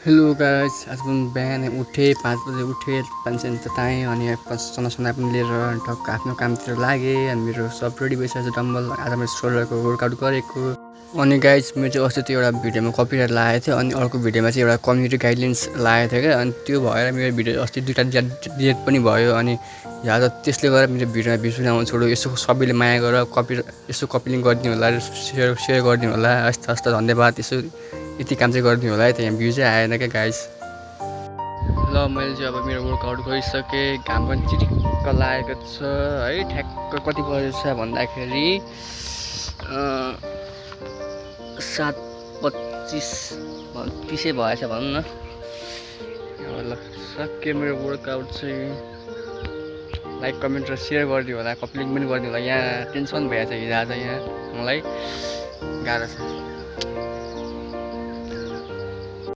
Hello guys, आज म बिहान उठेँ 5 बजे उठेँ, पेन्सन तताएँ अनि सना पनि लिएर टक्क आफ्नो कामतिर लागेँ अनि मेरो सब रेडी भइसकेको छ। डम्बल आज मैले सोल्डरको वर्कआउट गरेको। अनि गाइस, मैले चाहिँ अस्ति त्यो एउटा भिडियोमा कपिराइट लगाएको थियो अनि अर्को भिडियोमा चाहिँ एउटा कम्युनिटी गाइडलाइन्स लगाएको थियो क्या। अनि त्यो भएर मेरो भिडियो अस्ति दुईवटा डिलिट पनि भयो। अनि आज त्यसले गर्दा मेरो भिडियोमा भ्युज पनि आउनु छोड्यो। यसो सबैले माया गरेर यसो कपी लिङ्क गरिदिनु होला, सेयर गरिदिनु होला। हस् हस्, धन्यवाद। यसो यति काम चाहिँ गरिदिनु होला है, त यहाँ भ्यू चाहिँ आएन क्या गाइस। ल मैले चाहिँ अब मेरो वर्कआउट गरिसकेँ, घाम पनि चिटिक्क लागेको छ है। ठ्याक्क कति बजेको छ भन्दाखेरि 7:25 30 भएछ भनौँ न। ल सक्यो मेरो वर्कआउट चाहिँ। लाइक कमेन्ट र सेयर गरिदिनु होला, कपी लिङ्क पनि गरिदिनु होला। यहाँ टेन्सन भइरहेछ हिजो आज, यहाँ मलाई गाह्रो छ।